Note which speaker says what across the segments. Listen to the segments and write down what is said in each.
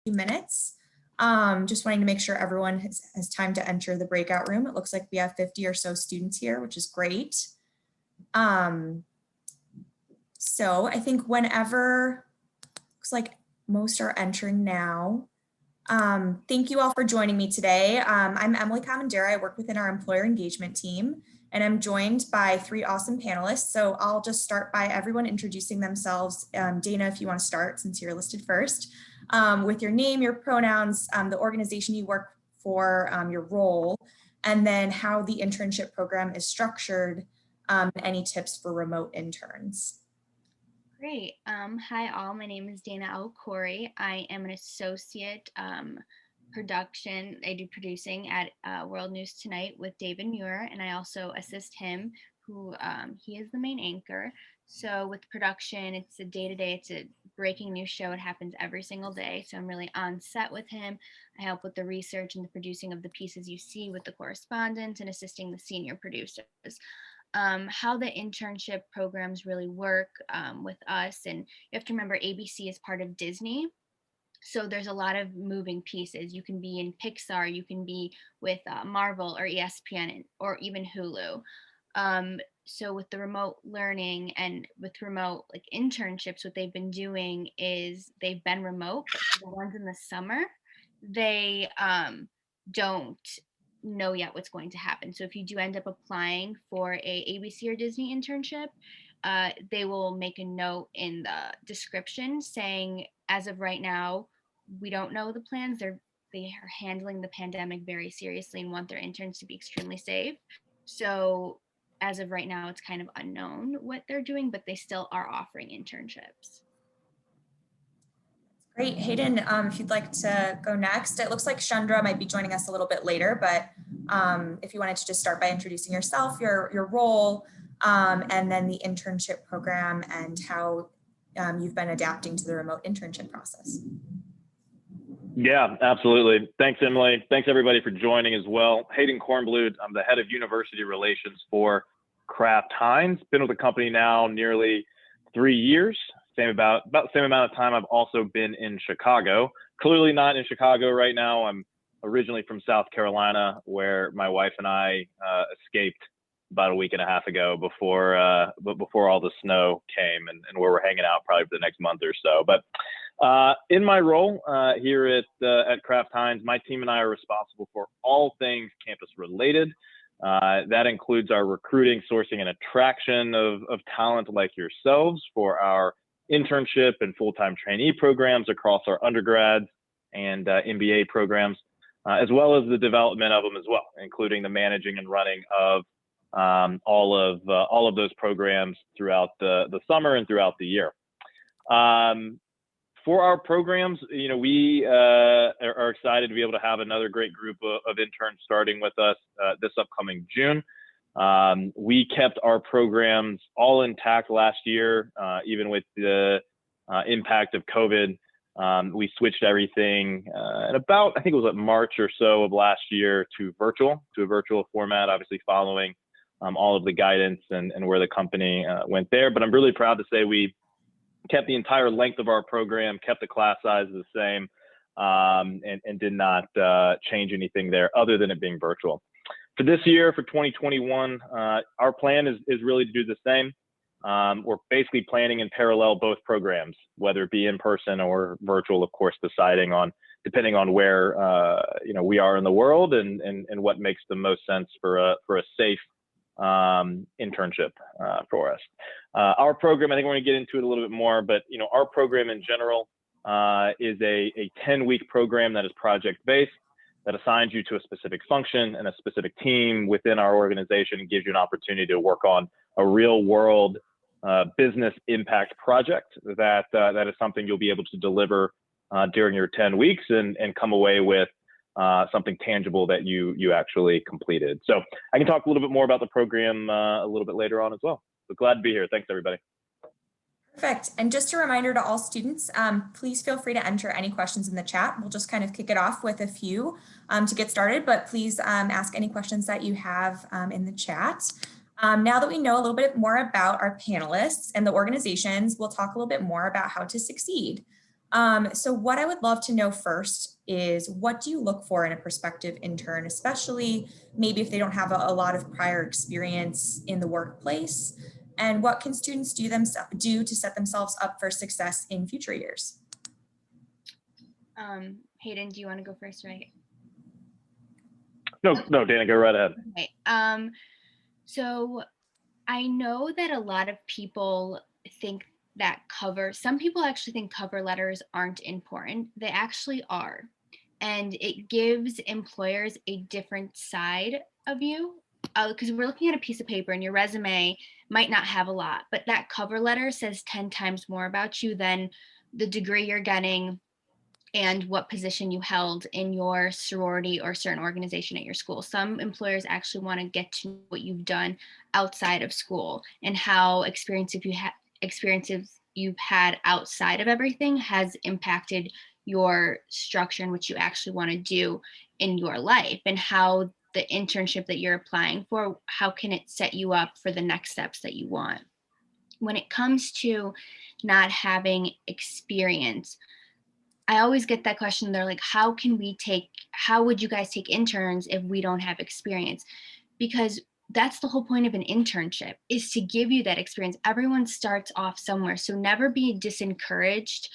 Speaker 1: few minutes. Just wanting to make sure everyone has time to enter the breakout room. It looks like we have 50 or so students here, which is great. So I think whenever, looks like most are entering now. Thank you all for joining me today. I'm Emily Comandera. I work within our employer engagement team, and I'm joined by 3 awesome panelists. So I'll just start by everyone introducing themselves. Dana, if you want to start, since you're listed first, with your name, your pronouns, the organization you work for, your role, and then how the internship program is structured, any tips for remote interns.
Speaker 2: Great. Hi all, my name is Dana Corey. I am an associate production. I do producing at World News Tonight with David Muir, and I also assist him, who he is the main anchor. So with production, it's a day-to-day, it's a breaking news show. It happens every single day. So I'm really on set with him. I help with the research and the producing of the pieces you see with the correspondents and assisting the senior producers. How the internship programs really work with us. And you have to remember, ABC is part of Disney. So there's a lot of moving pieces. You can be in Pixar, you can be with Marvel or ESPN or even Hulu. So with the remote learning and with remote like internships, what they've been doing is they've been remote, but for the ones in the summer, they don't know yet what's going to happen. So if you do end up applying for a ABC or Disney internship, they will make a note in the description saying, as of right now, we don't know the plans. They are handling the pandemic very seriously and want their interns to be extremely safe. So as of right now, it's kind of unknown what they're doing, but they still are offering internships.
Speaker 1: Great. Hayden, if you'd like to go next. It looks like Chandra might be joining us a little bit later, but if you wanted to just start by introducing yourself, your role, and then the internship program and how you've been adapting to the remote internship process.
Speaker 3: Yeah, absolutely. Thanks, Emily. Thanks, everybody, for joining as well. Hayden Kornblut, I'm the head of university relations for Kraft Heinz. Been with the company now nearly 3 years. About the same amount of time I've also been in Chicago. Clearly not in Chicago right now. I'm originally from South Carolina, where my wife and I escaped about a week and a half ago before all the snow came, and where we're hanging out probably for the next month or so. But in my role here at Kraft Heinz, my team and I are responsible for all things campus related. That includes our recruiting, sourcing, and attraction of talent like yourselves for our internship and full-time trainee programs across our undergrads and MBA programs, as well as the development of them as well, including the managing and running of all of those programs throughout the summer and throughout the year. For our programs, we are excited to be able to have another great group of interns starting with us this upcoming June. We kept our programs all intact last year, even with the impact of COVID. We switched everything at about, I think it was March or so of last year to a virtual format, obviously following all of the guidance and where the company went there. But I'm really proud to say we kept the entire length of our program, kept the class size the same, and did not change anything there other than it being virtual. For this year, for 2021, our plan is really to do the same. We're basically planning in parallel both programs, whether it be in person or virtual, of course, depending on where we are in the world and what makes the most sense for a safe internship for us. Our program, I think we're going to get into it a little bit more, but our program in general is a 10-week program that is project-based, that assigns you to a specific function and a specific team within our organization and gives you an opportunity to work on a real-world business impact project that is something you'll be able to deliver during your 10 weeks and come away with something tangible that you actually completed. So I can talk a little bit more about the program a little bit later on as well. So glad to be here. Thanks, everybody.
Speaker 1: Perfect. And just a reminder to all students, please feel free to enter any questions in the chat. We'll just kind of kick it off with a few to get started, but please ask any questions that you have in the chat. Now that we know a little bit more about our panelists and the organizations, we'll talk a little bit more about how to succeed. So what I would love to know first is, what do you look for in a prospective intern, especially maybe if they don't have a lot of prior experience in the workplace? And what can students do to set themselves up for success in future years?
Speaker 2: Hayden, do you want to go first, right?
Speaker 3: No, Dana, go right ahead.
Speaker 2: Okay. So I know that a lot of people think that some people actually think cover letters aren't important. They actually are. And it gives employers a different side of you. Because we're looking at a piece of paper and your resume might not have a lot, but that cover letter says 10 times more about you than the degree you're getting and what position you held in your sorority or certain organization at your school. Some employers actually want to get to know what you've done outside of school and how experiences you've had outside of everything has impacted your structure and what you actually want to do in your life, and how the internship that you're applying for, how can it set you up for the next steps that you want. When it comes to not having experience, I always get that question. They're like, how would you guys take interns if we don't have experience? Because that's the whole point of an internship, is to give you that experience. Everyone starts off somewhere. So never be disencouraged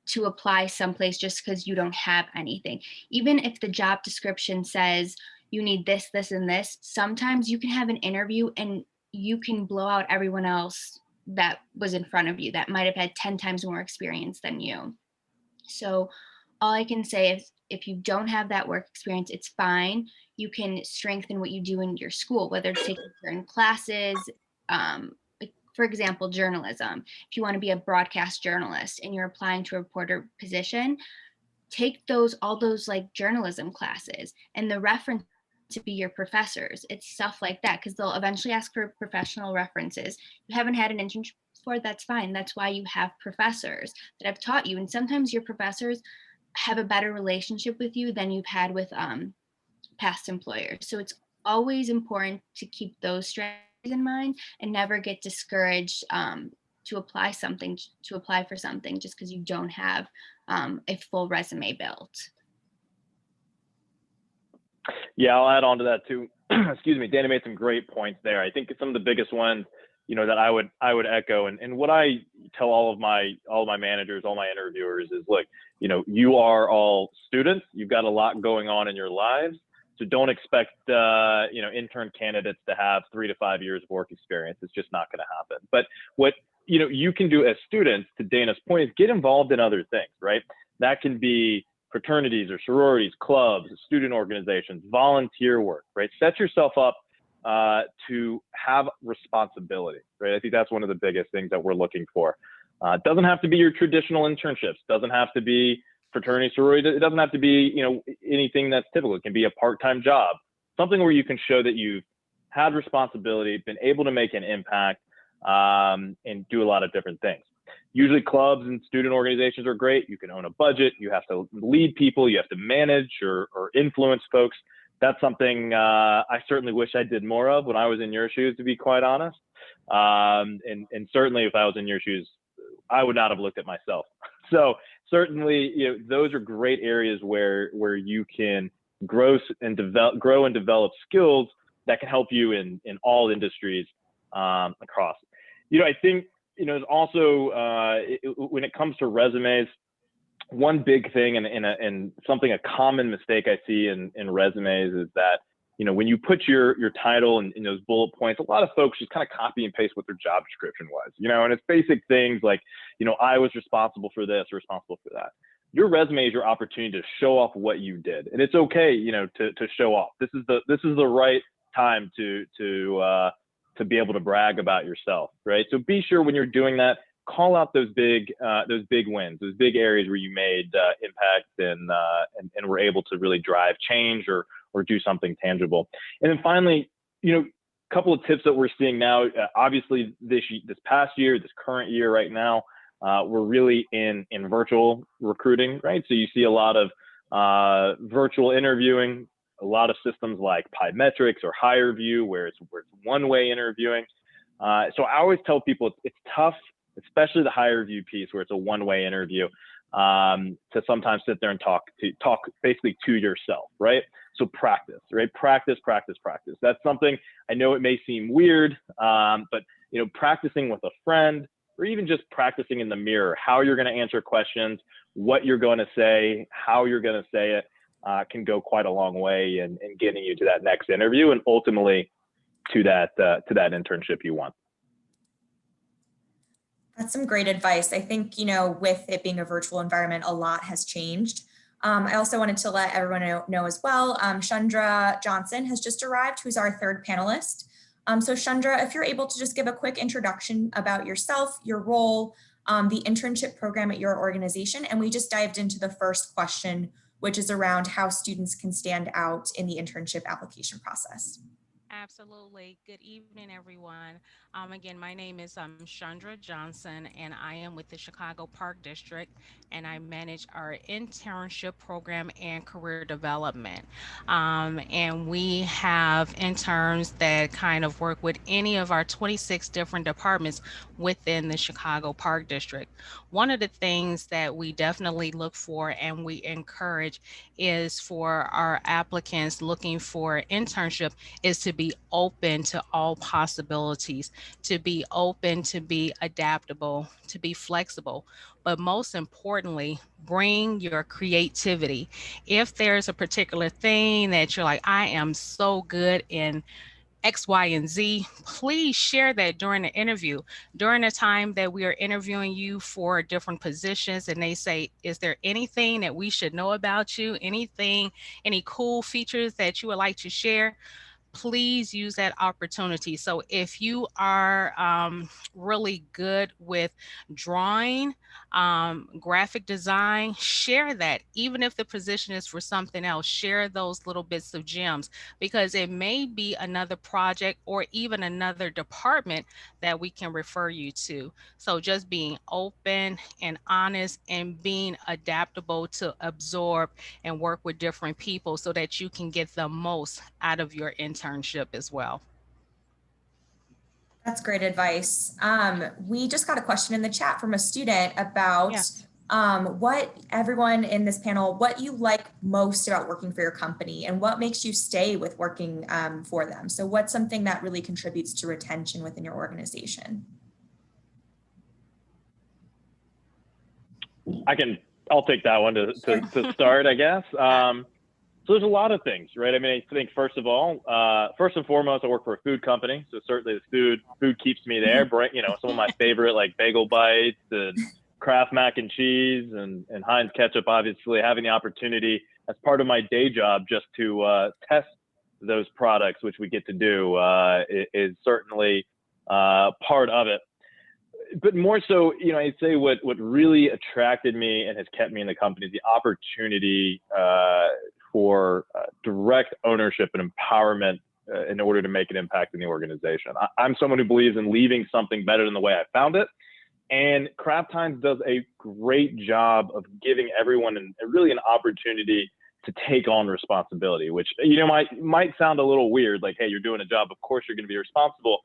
Speaker 2: to apply someplace just because you don't have anything. Even if the job description says you need this, this, and this, sometimes you can have an interview and you can blow out everyone else that was in front of you that might have had 10 times more experience than you. So all I can say is, if you don't have that work experience, it's fine. You can strengthen what you do in your school, whether it's taking certain classes, like, for example, journalism. If you want to be a broadcast journalist and you're applying to a reporter position, take all those like journalism classes, and the reference to be your professors. It's stuff like that, because they'll eventually ask for professional references. You haven't had an internship before, that's fine. That's why you have professors that have taught you. And sometimes your professors have a better relationship with you than you've had with past employers. So it's always important to keep those strategies in mind and never get discouraged to apply for something just because you don't have a full resume built.
Speaker 3: Yeah, I'll add on to that too. Excuse me, Dana made some great points there. I think some of the biggest ones, that I would echo, and what I tell all of my managers, all my interviewers is, look, you are all students. You've got a lot going on in your lives, so don't expect intern candidates to have 3 to 5 years of work experience. It's just not going to happen. But what you can do as students, to Dana's point, is get involved in other things, right? That can be fraternities or sororities, clubs, student organizations, volunteer work, right? Set yourself up to have responsibility, right? I think that's one of the biggest things that we're looking for. It doesn't have to be your traditional internships. Doesn't have to be fraternity, sorority. It doesn't have to be, anything that's typical. It can be a part-time job, something where you can show that you've had responsibility, been able to make an impact, and do a lot of different things. Usually clubs and student organizations are great. You can own a budget. You have to lead people. You have to manage or influence folks. That's something I certainly wish I did more of when I was in your shoes, to be quite honest. And certainly if I was in your shoes, I would not have looked at myself. So certainly, those are great areas where you can grow and develop skills that can help you in all industries across. I think, there's also when it comes to resumes, one big thing and something, a common mistake I see in resumes is that, when you put your title in those bullet points, a lot of folks just kind of copy and paste what their job description was, and it's basic things like, I was responsible for this, or responsible for that. Your resume is your opportunity to show off what you did. And it's okay, to show off. This is the right time to be able to brag about yourself, right? So be sure when you're doing that, call out those big wins, those big areas where you made impact and were able to really drive change or do something tangible. And then finally, a couple of tips that we're seeing now. Obviously, this past year, this current year, right now, we're really in virtual recruiting, right? So you see a lot of virtual interviewing, a lot of systems like Pymetrics or HireVue, where it's one-way interviewing. So I always tell people it's tough, especially the HireVue piece where it's a one-way interview. to sometimes sit there and talk basically to yourself, right? So practice, right? Practice. That's something, I know it may seem weird, but practicing with a friend, or even just practicing in the mirror, how you're going to answer questions, what you're going to say, how you're going to say it, can go quite a long way in getting you to that next interview and ultimately to that internship you want.
Speaker 1: That's some great advice. I think, with it being a virtual environment, a lot has changed. I also wanted to let everyone know as well, Chandra Johnson has just arrived, who's our third panelist. So Chandra, if you're able to just give a quick introduction about yourself, your role, the internship program at your organization, and we just dived into the first question, which is around how students can stand out in the internship application process.
Speaker 4: Absolutely. Good evening, everyone. Again, my name is Chandra Johnson, and I am with the Chicago Park District, and I manage our internship program and career development. And we have interns that kind of work with any of our 26 different departments within the Chicago Park District. One of the things that we definitely look for and we encourage is for our applicants looking for internship is to be open to all possibilities, to be open, to be adaptable, to be flexible. But most importantly, bring your creativity. If there's a particular thing that you're like, I am so good in X, Y, and Z, please share that during the interview. During the time that we are interviewing you for different positions and they say, is there anything that we should know about you? Anything, any cool features that you would like to share? Please use that opportunity. So if you are really good with drawing, graphic design, share that. Even if the position is for something else, share those little bits of gems, because it may be another project or even another department that we can refer you to. So just being open and honest and being adaptable to absorb and work with different people so that you can get the most out of your internship as well.
Speaker 1: That's great advice. We just got a question in the chat from a student about
Speaker 4: Yes.
Speaker 1: what everyone in this panel, what you like most about working for your company and what makes you stay with working for them. So what's something that really contributes to retention within your organization?
Speaker 3: I'll take that one to start, I guess. So there's a lot of things, right? I mean, I think first and foremost, I work for a food company, so certainly the food keeps me there. Some of my favorite like bagel bites and Kraft mac and cheese and Heinz ketchup. Obviously, having the opportunity as part of my day job just to test those products, which we get to do, is certainly part of it. But more so, I'd say what really attracted me and has kept me in the company is the opportunity for direct ownership and empowerment in order to make an impact in the organization. I'm someone who believes in leaving something better than the way I found it. And Kraft Heinz does a great job of giving everyone really an opportunity to take on responsibility, which, might sound a little weird, like, hey, you're doing a job, of course you're going to be responsible.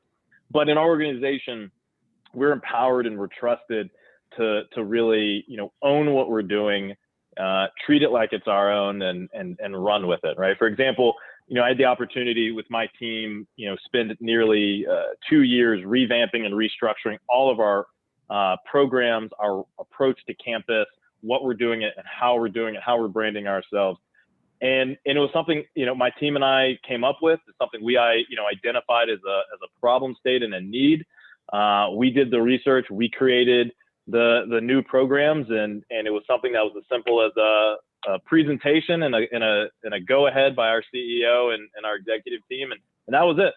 Speaker 3: But in our organization, we're empowered and we're trusted to really, own what we're doing, treat it like it's our own and run with it, right? For example, I had the opportunity with my team, spend nearly 2 years revamping and restructuring all of our programs, our approach to campus, what we're doing it and how we're doing it, how we're branding ourselves. And it was something, my team and I came up with. It's something we identified as a problem state and a need. We did the research, we created the new programs, and it was something that was as simple as a presentation and a go ahead by our CEO and our executive team, and that was it.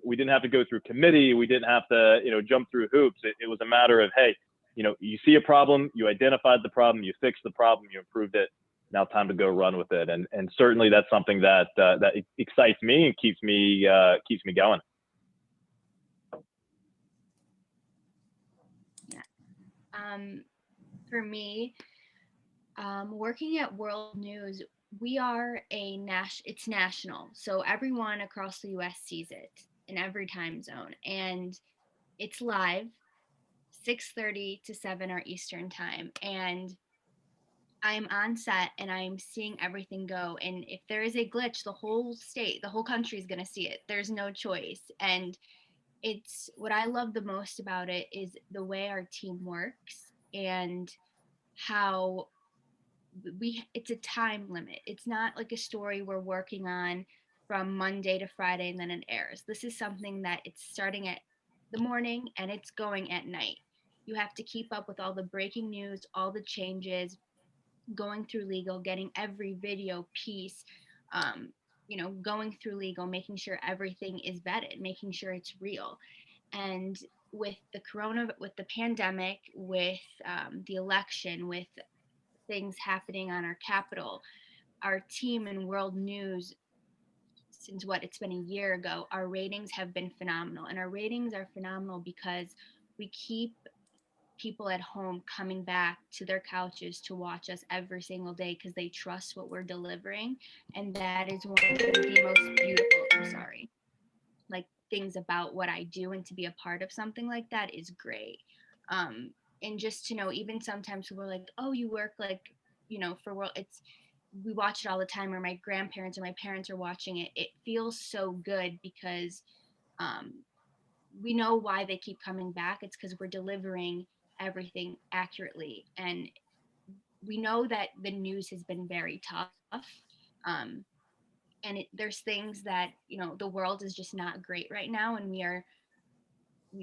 Speaker 3: We didn't have to go through committee, we didn't have to jump through hoops. It was a matter of, hey, you see a problem, you identified the problem, you fixed the problem, you improved it. Now time to go run with it, and certainly that's something that excites me and keeps me going.
Speaker 2: For me, working at World News, we are it's national. So everyone across the US sees it in every time zone, and it's live. 6:30 to 7 our Eastern time. And I'm on set and I'm seeing everything go. And if there is a glitch, the whole state, the whole country is going to see it. There's no choice. And it's what I love the most about it is the way our team works and how it's a time limit. It's not like a story we're working on from Monday to Friday and then it airs. This is something that it's starting at the morning and it's going at night. You have to keep up with all the breaking news, all the changes, going through legal, getting every video piece, um, going through legal, making sure everything is vetted, making sure it's real. And with the pandemic, with the election, with things happening on our capital, our team in world news, since it's been a year ago, our ratings have been phenomenal. And our ratings are phenomenal because we keep people at home coming back to their couches to watch us every single day because they trust what we're delivering. And that is one of the most beautiful, like things about what I do, and to be a part of something like that is great. And just to know, even sometimes we're like, oh, you work like, for world, we watch it all the time, or my grandparents or my parents are watching it. It feels so good because um, we know why they keep coming back. It's because we're delivering everything accurately. And we know that the news has been very tough. Um, and there's things that, the world is just not great right now. And we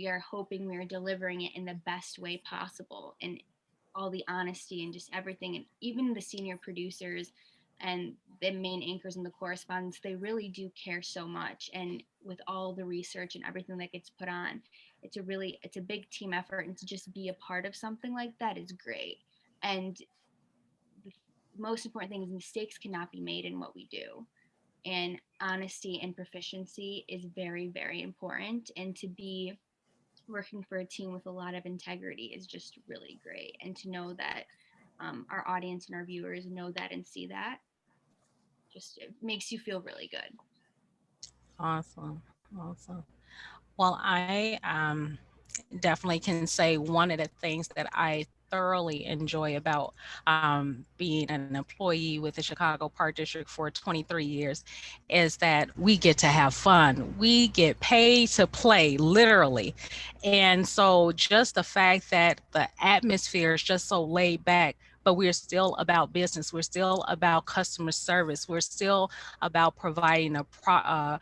Speaker 2: are hoping we are delivering it in the best way possible, and all the honesty and just everything. And even the senior producers and the main anchors and the correspondents, they really do care so much. And with all the research and everything that gets put on, it's a big team effort, and to just be a part of something like that is great. And the most important thing is mistakes cannot be made in what we do, and honesty and proficiency is very, very important. And to be working for a team with a lot of integrity is just really great. And to know that our audience and our viewers know that and see that, just it makes you feel really good.
Speaker 4: Awesome. Awesome. Well, I definitely can say one of the things that I thoroughly enjoy about being an employee with the Chicago Park District for 23 years is that we get to have fun. We get paid to play, literally. And so just the fact that the atmosphere is just so laid back, but we're still about business. We're still about customer service. We're still about providing a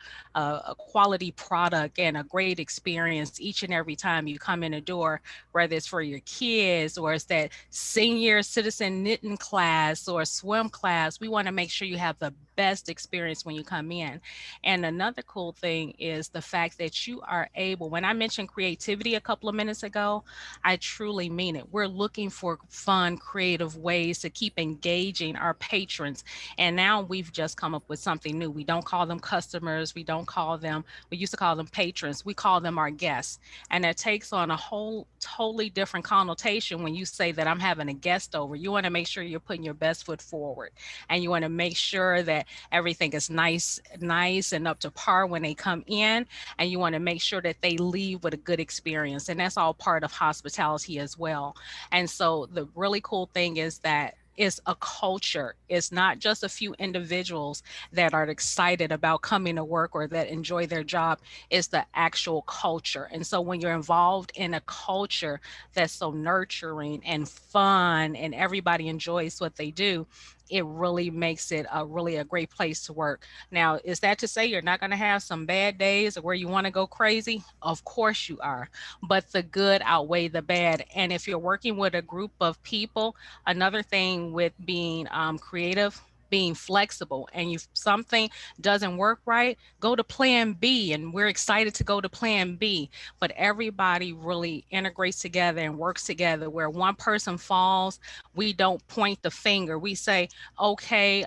Speaker 4: quality product and a great experience each and every time you come in the door, whether it's for your kids or it's that senior citizen knitting class or swim class. We want to make sure you have the best experience when you come in. And another cool thing is the fact that you are able, when I mentioned creativity a couple of minutes ago, I truly mean it. We're looking for fun, creative ways to keep engaging our patrons. And now we've just come up with something new. We don't call them customers. We used to call them patrons. We call them our guests. And it takes on a whole totally different connotation when you say that I'm having a guest over. You want to make sure you're putting your best foot forward. And you want to make sure that everything is nice and up to par when they come in. And you want to make sure that they leave with a good experience. And that's all part of hospitality as well. And so the really cool thing is that it's a culture. It's not just a few individuals that are excited about coming to work or that enjoy their job. It's the actual culture. And so when you're involved in a culture that's so nurturing and fun and everybody enjoys what they do, it really makes it a great place to work. Now, is that to say you're not going to have some bad days or where you want to go crazy? Of course you are, but the good outweigh the bad. And if you're working with a group of people, another thing with being creative, being flexible, and if something doesn't work right, go to plan B. And we're excited to go to plan B. But everybody really integrates together and works together. Where one person falls, we don't point the finger. We say, okay,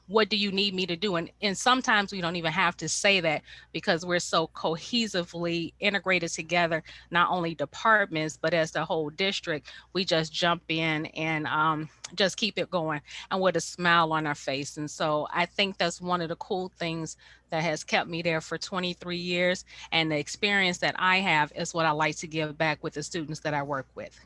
Speaker 4: what do you need me to do? And sometimes we don't even have to say that because we're so cohesively integrated together, not only departments, but as the whole district. We just jump in and just keep it going and with a smile on our face. And so I think that's one of the cool things that has kept me there for 23 years. And the experience that I have is what I like to give back with the students that I work with.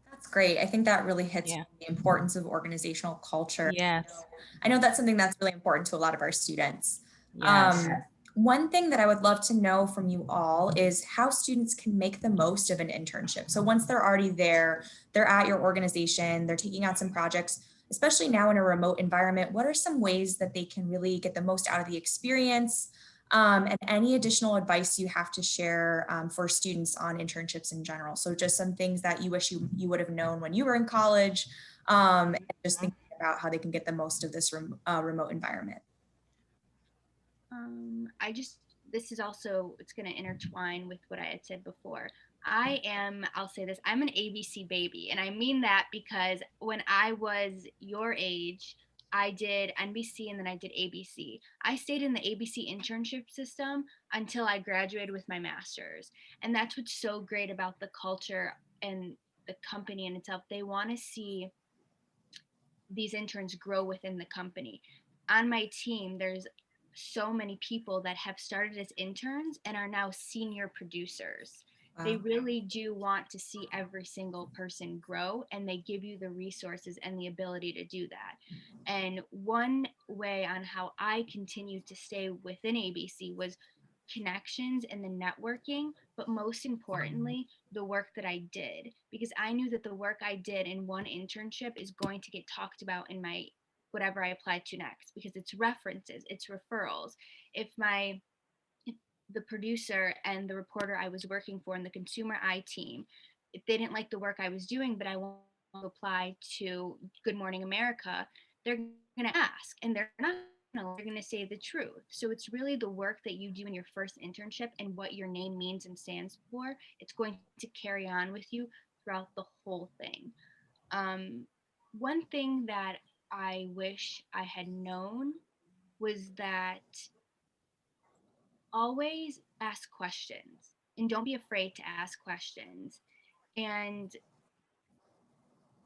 Speaker 1: That's great. I think that really hits
Speaker 4: Yeah.
Speaker 1: the importance of organizational culture.
Speaker 4: Yes.
Speaker 1: I know that's something that's really important to a lot of our students.
Speaker 4: Yes.
Speaker 1: One thing that I would love to know from you all is how students can make the most of an internship. So once they're already there, they're at your organization, they're taking out some projects, especially now in a remote environment, what are some ways that they can really get the most out of the experience? And any additional advice you have to share for students on internships in general. So just some things that you wish you would have known when you were in college, and just thinking about how they can get the most of this remote environment.
Speaker 2: This is also, it's going to intertwine with what I had said before. I'll say this, I'm an ABC baby. And I mean that because when I was your age, I did NBC and then I did ABC. I stayed in the ABC internship system until I graduated with my master's. And that's what's so great about the culture and the company in itself. They want to see these interns grow within the company. On my team, there's so many people that have started as interns and are now senior producers.
Speaker 1: Wow.
Speaker 2: They really do want to see every single person grow, and they give you the resources and the ability to do that. And one way on how I continued to stay within ABC was connections and the networking, but most importantly, the work that I did, because I knew that the work I did in one internship is going to get talked about in my whatever I apply to next, because it's references, it's referrals. If the producer and the reporter I was working for in the consumer eye team, if they didn't like the work I was doing, but I want to apply to Good Morning America, they're going to ask, and they're not they're going to say the truth. So it's really the work that you do in your first internship and what your name means and stands for. It's going to carry on with you throughout the whole thing. Um, One thing that I wish I had known was that always ask questions and don't be afraid to ask questions, and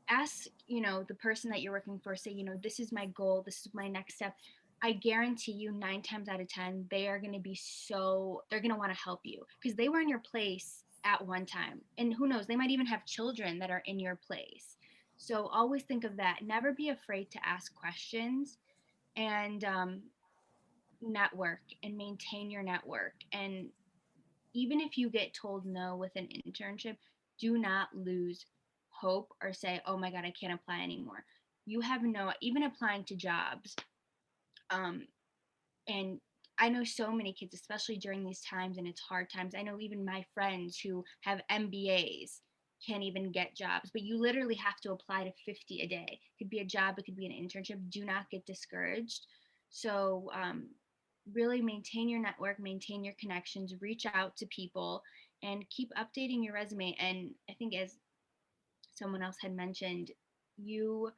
Speaker 2: ask, the person that you're working for, say, this is my goal, this is my next step. I guarantee you 9 times out of 10, they're going to want to help you because they were in your place at one time. And who knows, they might even have children that are in your place. So always think of that. Never be afraid to ask questions, and network and maintain your network. And even if you get told no with an internship, do not lose hope or say, oh my God, I can't apply anymore. You have even applying to jobs. And I know so many kids, especially during these times, and it's hard times. I know even my friends who have MBAs can't even get jobs, but you literally have to apply to 50 a day. It could be a job, it could be an internship. Do not get discouraged. So, really maintain your network, maintain your connections, reach out to people, and keep updating your resume. And I think, as someone else had mentioned, you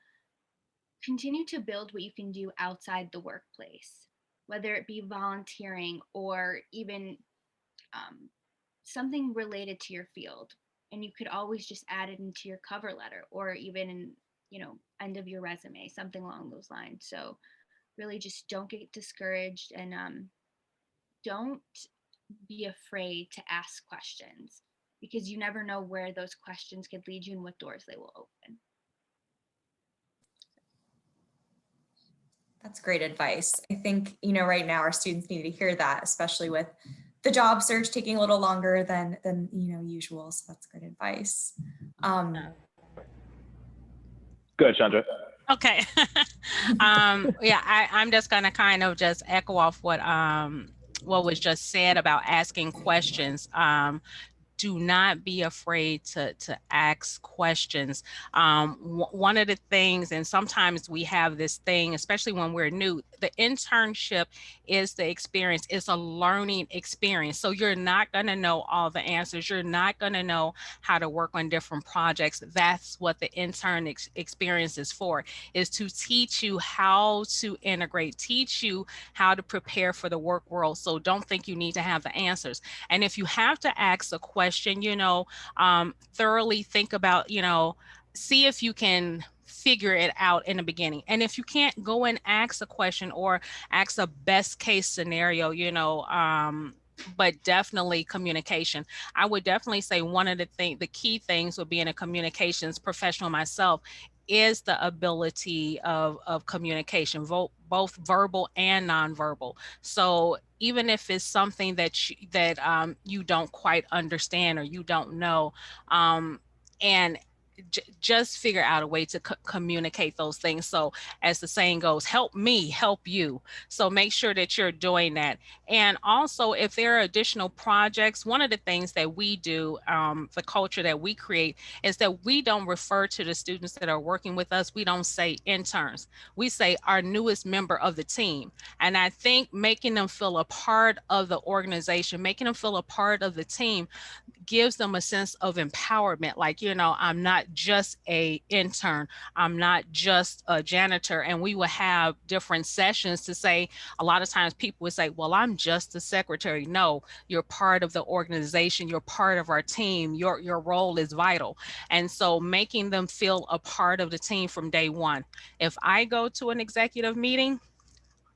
Speaker 2: continue to build what you can do outside the workplace, whether it be volunteering or even something related to your field. And you could always just add it into your cover letter or even in, end of your resume, something along those lines. So really just don't get discouraged, and don't be afraid to ask questions, because you never know where those questions could lead you and what doors they will open.
Speaker 1: That's great advice. I think, right now our students need to hear that, especially with the job search taking a little longer than usual. So that's great advice.
Speaker 3: Go ahead, Chandra.
Speaker 4: Okay. Yeah, I'm just gonna kind of just echo off what was just said about asking questions. Do not be afraid to ask questions. One of the things, and sometimes we have this thing, especially when we're new, the internship is the experience. It's a learning experience. So you're not going to know all the answers. You're not going to know how to work on different projects. That's what the intern experience is for, is to teach you how to integrate, teach you how to prepare for the work world. So don't think you need to have the answers. And if you have to ask a question, thoroughly think about, see if you can figure it out in the beginning. And if you can't, go and ask a question or ask a best case scenario, but definitely communication. I would definitely say one of the key things with being a communications professional myself is the ability of communication, both verbal and nonverbal. So even if it's something you don't quite understand or you don't know, and just figure out a way to communicate those things. So as the saying goes, help me help you. So make sure that you're doing that. And also, if there are additional projects, one of the things that we do, the culture that we create, is that we don't refer to the students that are working with us, we don't say interns. We say our newest member of the team. And I think making them feel a part of the organization, making them feel a part of the team, gives them a sense of empowerment. Like, I'm not just a intern, I'm not just a janitor. And we will have different sessions to say, a lot of times people would say, well, I'm just a secretary. No, you're part of the organization, you're part of our team, your role is vital. And so making them feel a part of the team from day one. If I go to an executive meeting,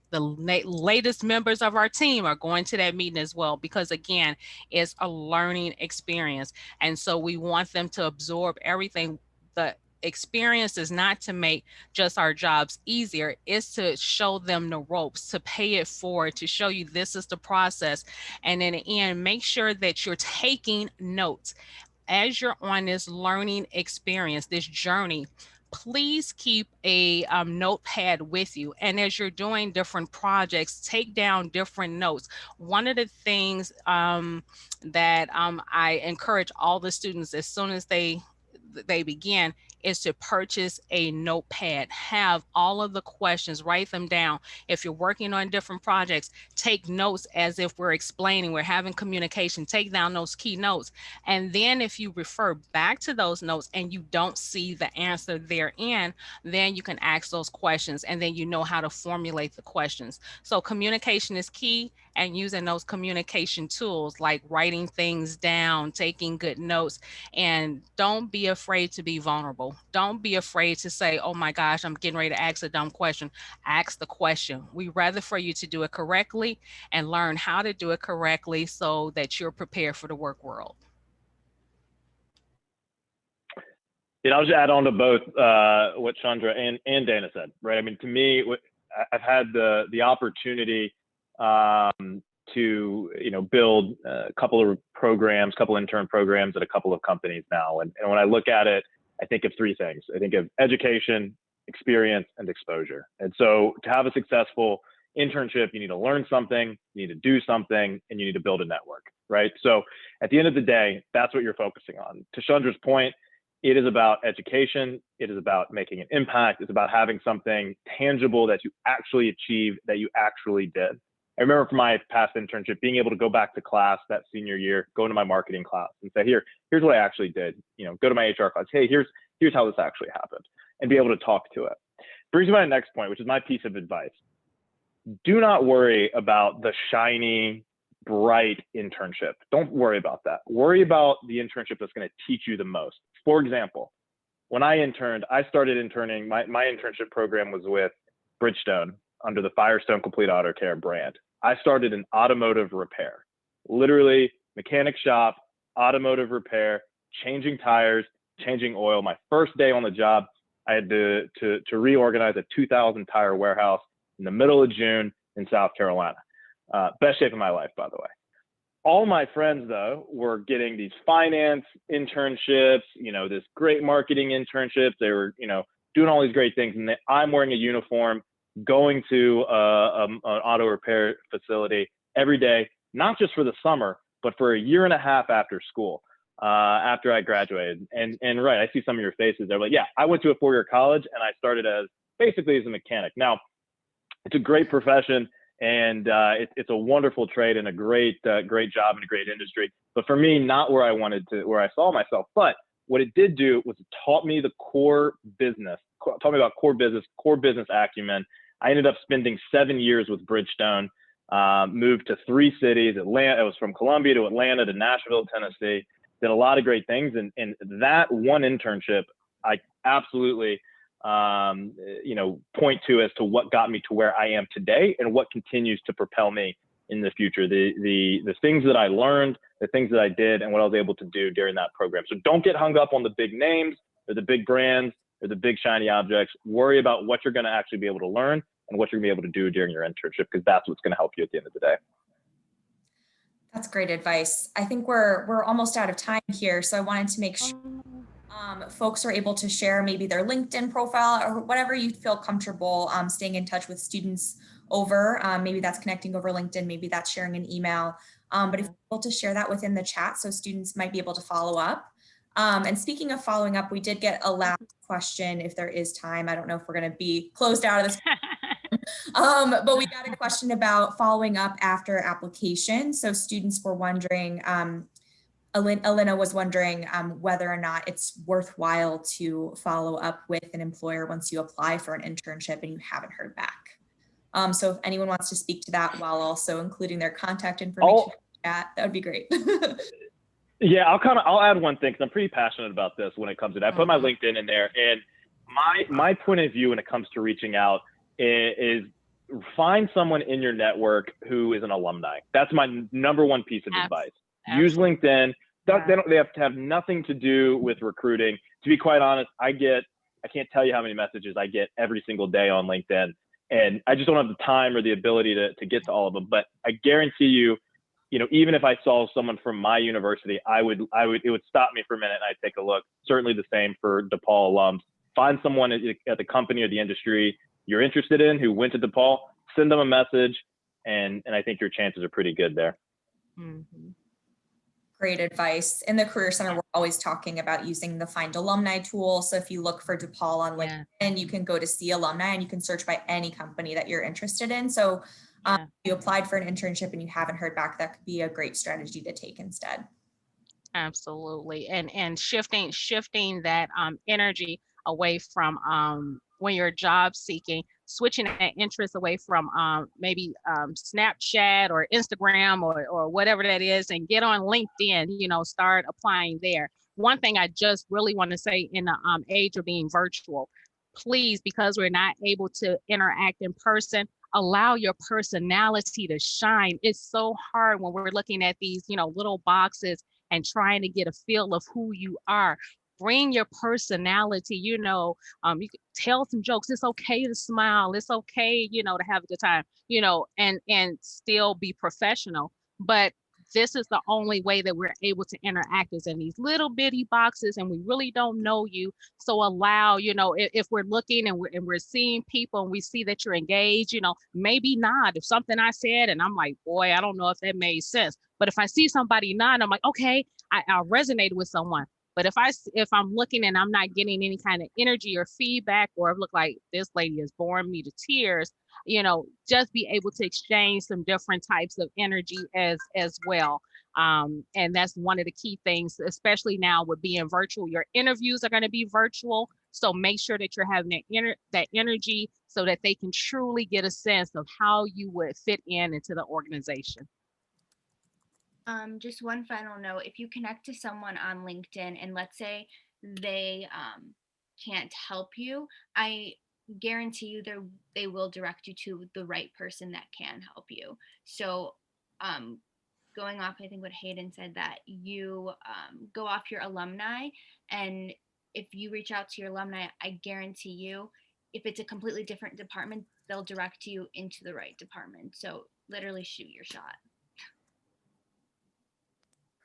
Speaker 4: the latest members of our team are going to that meeting as well, because again, it's a learning experience. And so we want them to absorb everything. The experience is not to make just our jobs easier, it's to show them the ropes, to pay it forward, to show you this is the process. And in the end, make sure that you're taking notes as you're on this learning experience, this journey. Please keep a notepad with you. And as you're doing different projects, take down different notes. One of the things that I encourage all the students, as soon as they begin, is to purchase a notepad. Have all of the questions, write them down. If you're working on different projects, take notes as if we're explaining, we're having communication, take down those key notes. And then if you refer back to those notes and you don't see the answer therein, then you can ask those questions, and then you know how to formulate the questions. So communication is key, and using those communication tools like writing things down, taking good notes, and don't be afraid to be vulnerable. Don't be afraid to say, oh my gosh, I'm getting ready to ask a dumb question. Ask the question. We rather for you to do it correctly and learn how to do it correctly so that you're prepared for the work world.
Speaker 3: I'll just add on to both what Chandra and Dana said, right? I mean, to me, I've had the opportunity to build a couple of programs, couple intern programs at a couple of companies now. And when I look at it, I think of three things. I think of education, experience, and exposure. And so to have a successful internship, you need to learn something, you need to do something, and you need to build a network, right? So at the end of the day, that's what you're focusing on. To Chandra's point, it is about education. It is about making an impact. It's about having something tangible that you actually achieved, that you actually did. I remember from my past internship, being able to go back to class that senior year, go into my marketing class and say, here's what I actually did. Go to my HR class. Hey, here's how this actually happened, and be able to talk to it. Brings me to my next point, which is my piece of advice. Do not worry about the shiny, bright internship. Don't worry about that. Worry about the internship that's going to teach you the most. For example, when I interned, I started interning. My internship program was with Bridgestone under the Firestone Complete Auto Care brand. I started in automotive repair, literally mechanic shop, automotive repair, changing tires, changing oil. My first day on the job, I had to reorganize a 2,000 tire warehouse in the middle of June in South Carolina. Best shape of my life, by the way. All my friends, though, were getting these finance internships, this great marketing internships. They were, doing all these great things. And I'm wearing a uniform, going to an auto repair facility every day, not just for the summer, but for a year and a half after school, after I graduated. And right, I see some of your faces. They're like, yeah, I went to a 4-year college and I started basically as a mechanic. Now, it's a great profession, and it's a wonderful trade and a great job and a great industry. But for me, not where I saw myself. But what it did do was it taught me the core business, taught me about core business acumen. I ended up spending 7 years with Bridgestone, moved to 3 cities, Atlanta. I was from Columbia to Atlanta to Nashville, Tennessee, did a lot of great things. And that one internship, I absolutely point to as to what got me to where I am today and what continues to propel me in the future. The things that I learned, the things that I did, and what I was able to do during that program. So don't get hung up on the big names or the big brands or the big shiny objects. Worry about what you're going to actually be able to learn and what you're going to be able to do during your internship, because that's what's going to help you at the end of the day.
Speaker 1: That's great advice. I think we're almost out of time here, so I wanted to make sure folks are able to share maybe their LinkedIn profile or whatever you feel comfortable staying in touch with students over. Maybe that's connecting over LinkedIn, maybe that's sharing an email. But if you're able to share that within the chat, so students might be able to follow up. And speaking of following up, we did get a last question if there is time. I don't know if we're going to be closed out of this. But we got a question about following up after application. So students were wondering, Alina was wondering whether or not it's worthwhile to follow up with an employer once you apply for an internship and you haven't heard back. So if anyone wants to speak to that while also including their contact information in the chat, that would be great.
Speaker 3: Yeah, I'll add one thing because I'm pretty passionate about this when it comes to that. I put my LinkedIn in there, and my point of view when it comes to reaching out is find someone in your network who is an alumni. That's my number one piece of advice. Use LinkedIn. They have to have nothing to do with recruiting. To be quite honest, I can't tell you how many messages I get every single day on LinkedIn, and I just don't have the time or the ability to get to all of them. But I guarantee you, even if I saw someone from my university, it would stop me for a minute and I'd take a look. Certainly the same for DePaul alums. Find someone at the company or the industry you're interested in who went to DePaul, send them a message, and I think your chances are pretty good there.
Speaker 4: Mm-hmm.
Speaker 1: Great advice. In the Career Center, we're always talking about using the Find Alumni tool. So if you look for DePaul on LinkedIn, you can go to see alumni and you can search by any company that you're interested in. So if you applied for an internship and you haven't heard back, that could be a great strategy to take instead.
Speaker 4: Absolutely. And shifting that energy away from when you're job seeking, switching that interest away from maybe Snapchat or Instagram or whatever that is, and get on LinkedIn, start applying there. One thing I just really want to say in the age of being virtual, please, because we're not able to interact in person, allow your personality to shine. It's so hard when we're looking at these, little boxes and trying to get a feel of who you are. Bring your personality, you can tell some jokes. It's okay to smile. It's okay, to have a good time, and still be professional. But this is the only way that we're able to interact is in these little bitty boxes, and we really don't know you. So allow, if we're looking and we're seeing people and we see that you're engaged, maybe nod. If something I said and I'm like, boy, I don't know if that made sense. But if I see somebody nod, I'm like, okay, I resonated with someone. But if I'm looking and I'm not getting any kind of energy or feedback, or look like this lady is boring me to tears, just be able to exchange some different types of energy as well. And that's one of the key things, especially now with being virtual. Your interviews are going to be virtual. So make sure that you're having that energy so that they can truly get a sense of how you would fit into the organization.
Speaker 2: Just one final note, if you connect to someone on LinkedIn and let's say they can't help you, I guarantee you they will direct you to the right person that can help you. So going off, I think what Hayden said, that you go off your alumni, and if you reach out to your alumni, I guarantee you, if it's a completely different department, they'll direct you into the right department. So literally shoot your shot.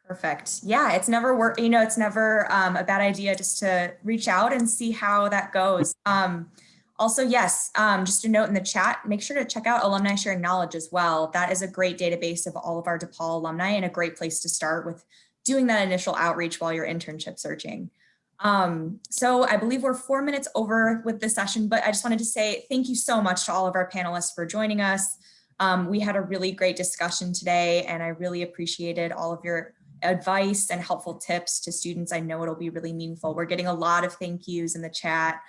Speaker 1: Perfect. Yeah, it's never it's never a bad idea just to reach out and see how that goes. Also, yes, just a note in the chat, make sure to check out Alumni Sharing Knowledge as well. That is a great database of all of our DePaul alumni and a great place to start with doing that initial outreach while you're internship searching. So I believe we're 4 minutes over with this session, but I just wanted to say thank you so much to all of our panelists for joining us. We had a really great discussion today, and I really appreciated all of your advice and helpful tips to students. I know it'll be really meaningful. We're getting a lot of thank yous in the chat.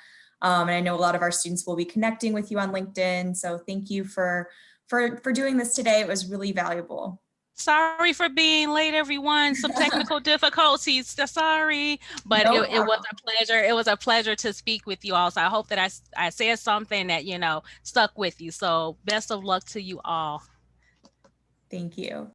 Speaker 1: And I know a lot of our students will be connecting with you on LinkedIn. So thank you for doing this today. It was really valuable.
Speaker 4: Sorry for being late, everyone. Some technical difficulties. Sorry, but
Speaker 1: No
Speaker 4: it was
Speaker 1: problem.
Speaker 4: a pleasure. It was a pleasure to speak with you all. So I hope that I said something that, stuck with you. So best of luck to you all.
Speaker 1: Thank you.